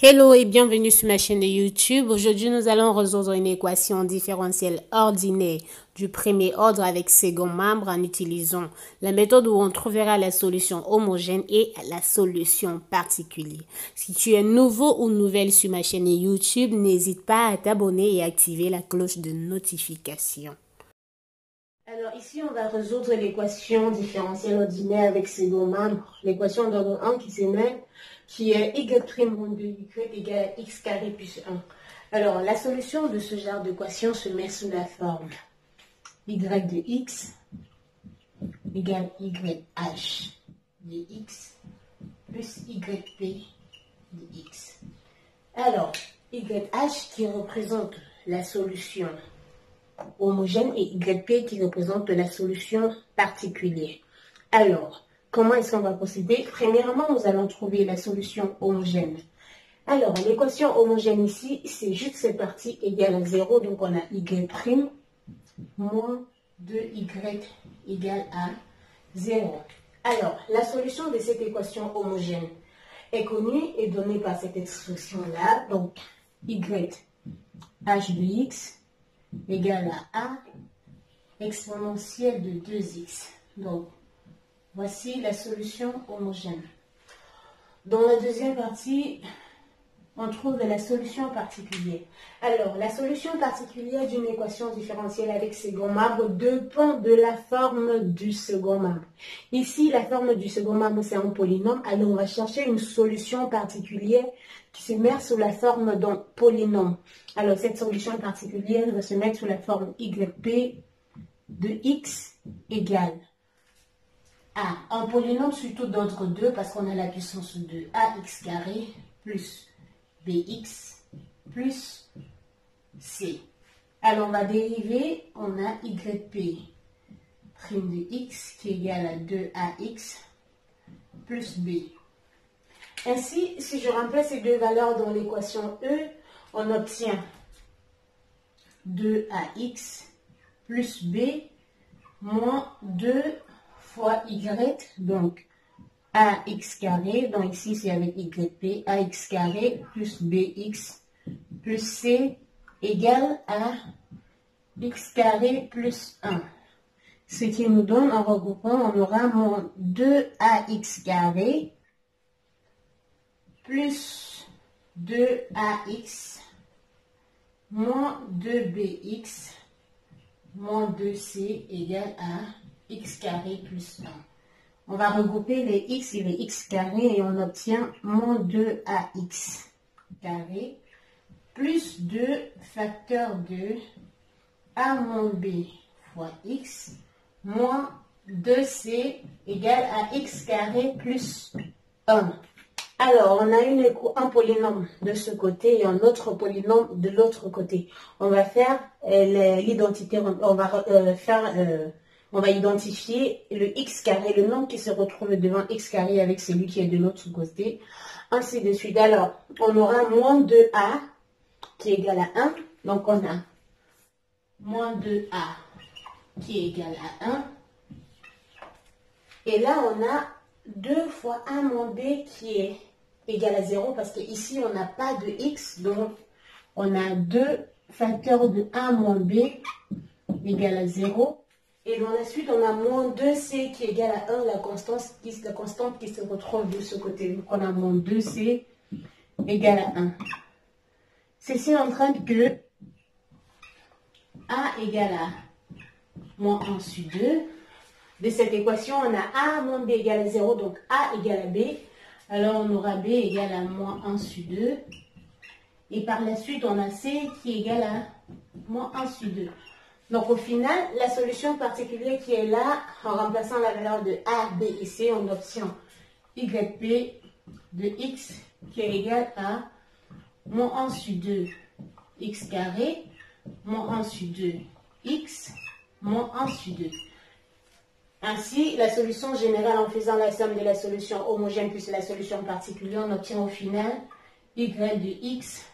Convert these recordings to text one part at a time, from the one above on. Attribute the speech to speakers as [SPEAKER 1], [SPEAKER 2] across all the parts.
[SPEAKER 1] Hello et bienvenue sur ma chaîne de YouTube. Aujourd'hui, nous allons résoudre une équation différentielle ordinaire du premier ordre avec second membre en utilisant la méthode où on trouvera la solution homogène et la solution particulière. Si tu es nouveau ou nouvelle sur ma chaîne YouTube, n'hésite pas à t'abonner et activer la cloche de notification. Alors ici, on va résoudre l'équation différentielle ordinaire avec second membre, l'équation d'ordre 1 qui est y' moins 2y égale à x carré plus 1. Alors, la solution de ce genre d'équation se met sous la forme y de x égale yh de x plus yp de x. Alors, yh qui représente la solution homogène et yp qui représente la solution particulière. Alors, comment est-ce qu'on va procéder? Premièrement, nous allons trouver la solution homogène. Alors, l'équation homogène ici, c'est juste cette partie égale à 0. Donc, on a y' moins 2y égale à 0. Alors, la solution de cette équation homogène est connue et donnée par cette expression-là. Donc, y h de x égale à a exponentielle de 2x. Donc, voici la solution homogène. Dans la deuxième partie, on trouve la solution particulière. Alors, la solution particulière d'une équation différentielle avec second membre dépend de la forme du second membre. Ici, la forme du second membre, c'est un polynôme. Alors, on va chercher une solution particulière qui se met sous la forme d'un polynôme. Alors, cette solution particulière va se mettre sous la forme yp de x égale à un polynôme surtout d'ordre 2 parce qu'on a la puissance de ax carré plus bx plus c. Alors, on va dériver, on a yp prime de x qui est égal à 2ax plus b. Ainsi, si je remplace ces deux valeurs dans l'équation E, on obtient 2ax plus b moins 2 fois y, donc ax carré, donc ici c'est avec yp, ax carré plus bx plus c égale à x carré plus 1. Ce qui nous donne, en regroupant, on aura moins 2ax carré plus 2ax moins 2bx moins 2c égale à x carré plus 1. On va regrouper les x et les x carré et on obtient moins 2ax carré plus 2 facteur de a moins b fois x moins 2c égale à x carré plus 1. Alors, on a un polynôme de ce côté et un autre polynôme de l'autre côté. On va faire l'identité, on va identifier le x carré, le nombre qui se retrouve devant x carré avec celui qui est de l'autre côté, ainsi de suite. Alors, on aura moins 2a qui est égal à 1. Donc, on a moins 2a qui est égal à 1. Et là, on a 2 fois a moins b qui est égal à 0 parce qu'ici, on n'a pas de x. Donc, on a 2 facteurs de a moins b égale à 0. Et dans la suite, on a moins 2c qui est égal à 1, la constante qui se retrouve de ce côté. Donc, on a moins 2c égale à 1. Ceci entraîne que a égale à moins 1 sur 2. De cette équation, on a a moins b égale à 0, donc a égale à b. Alors, on aura b égale à moins 1 sur 2. Et par la suite, on a c qui est égal à moins 1 sur 2. Donc, au final, la solution particulière qui est là, en remplaçant la valeur de a, b et c, on obtient yp de x qui est égal à moins 1 sur 2 x carré, moins 1 sur 2 x, moins 1 sur 2. Ainsi, la solution générale en faisant la somme de la solution homogène plus la solution particulière, on obtient au final y de x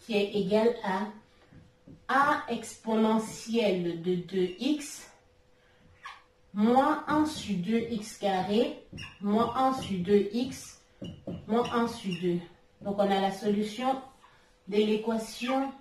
[SPEAKER 1] qui est égal à a exponentielle de 2x moins 1 sur 2x carré moins 1 sur 2x moins 1 sur 2. Donc, on a la solution de l'équation